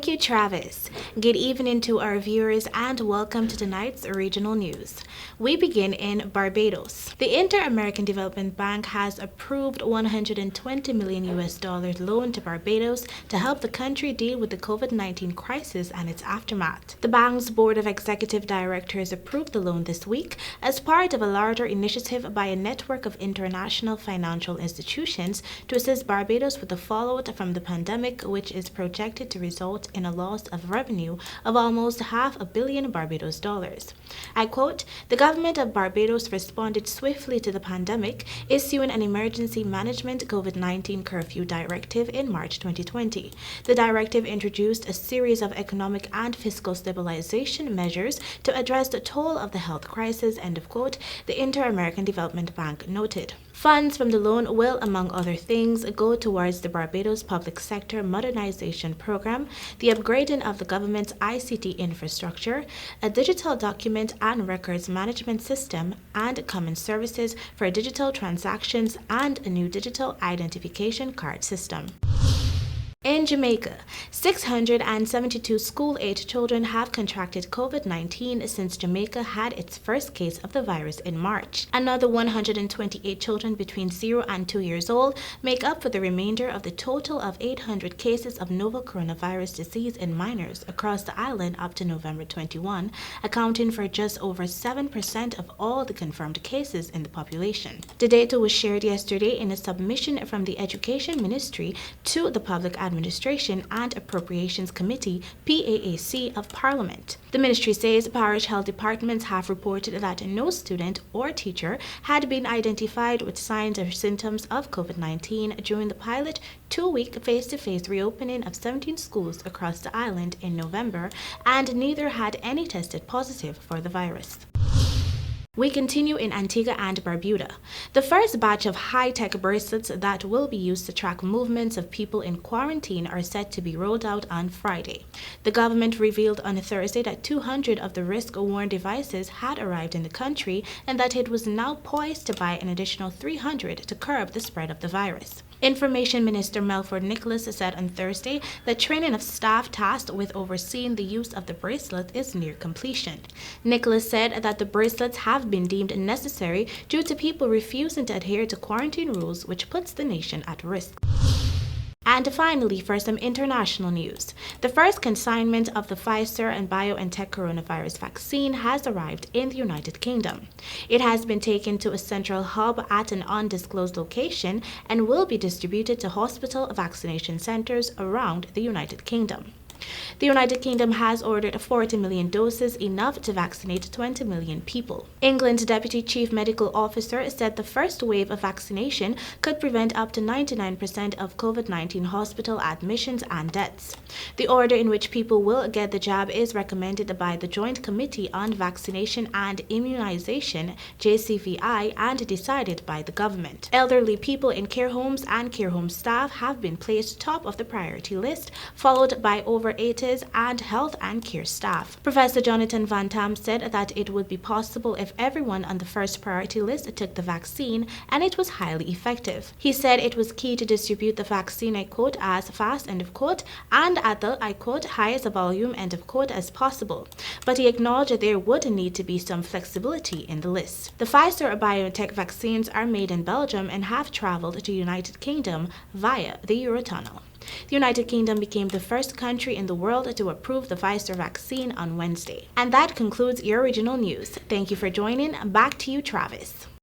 Thank you, Travis. Good evening to our viewers and welcome to tonight's regional news. We begin in Barbados. The Inter-American Development Bank has approved $120 million loan to Barbados to help the country deal with the COVID-19 crisis and its aftermath. The bank's board of executive directors approved the loan this week as part of a larger initiative by a network of international financial institutions to assist Barbados with the fallout from the pandemic, which is projected to result in a loss of revenue of almost $500 million Barbados dollars. I quote, "The government of Barbados responded swiftly to the pandemic, issuing an emergency management COVID-19 curfew directive in March 2020. The directive introduced a series of economic and fiscal stabilization measures to address the toll of the health crisis," end of quote, the Inter-American Development Bank noted. Funds from the loan will, among other things, go towards the Barbados Public Sector Modernization Program, the upgrading of the government's ICT infrastructure, a digital document and records management system, and common services for digital transactions and a new digital identification card system. In Jamaica, 672 school-age children have contracted COVID-19 since Jamaica had its first case of the virus in March. Another 128 children between 0 and 2 years old make up for the remainder of the total of 800 cases of novel coronavirus disease in minors across the island up to November 21, accounting for just over 7% of all the confirmed cases in the population. The data was shared yesterday in a submission from the Education Ministry to the Public Administration and Appropriations Committee (PAAC) of Parliament. The ministry says parish health departments have reported that no student or teacher had been identified with signs or symptoms of COVID-19 during the pilot 2-week face-to-face reopening of 17 schools across the island in November, and neither had any tested positive for the virus. We continue in Antigua and Barbuda. The first batch of high-tech bracelets that will be used to track movements of people in quarantine are set to be rolled out on Friday. The government revealed on Thursday that 200 of the risk-worn devices had arrived in the country and that it was now poised to buy an additional 300 to curb the spread of the virus. Information Minister Melford Nicholas said on Thursday that training of staff tasked with overseeing the use of the bracelet is near completion. Nicholas said that the bracelets have been deemed necessary due to people refusing to adhere to quarantine rules, which puts the nation at risk. And finally, for some international news, the first consignment of the Pfizer and BioNTech coronavirus vaccine has arrived in the United Kingdom. It has been taken to a central hub at an undisclosed location and will be distributed to hospital vaccination centers around the United Kingdom. The United Kingdom has ordered 40 million doses, enough to vaccinate 20 million people. England's Deputy Chief Medical Officer said the first wave of vaccination could prevent up to 99% of COVID-19 hospital admissions and deaths. The order in which people will get the jab is recommended by the Joint Committee on Vaccination and Immunization, JCVI, and decided by the government. Elderly people in care homes and care home staff have been placed top of the priority list, followed by over 80s and health and care staff. Professor Jonathan Van Tam said that it would be possible if everyone on the first priority list took the vaccine, and it was highly effective. He said it was key to distribute the vaccine, I quote, as fast, end of quote, and at the, I quote, highest volume, end of quote, as possible. But he acknowledged that there would need to be some flexibility in the list. The Pfizer BioNTech vaccines are made in Belgium and have traveled to the United Kingdom via the Eurotunnel. The United Kingdom became the first country in the world to approve the Pfizer vaccine on Wednesday. And that concludes your regional news. Thank you for joining. Back to you, Travis.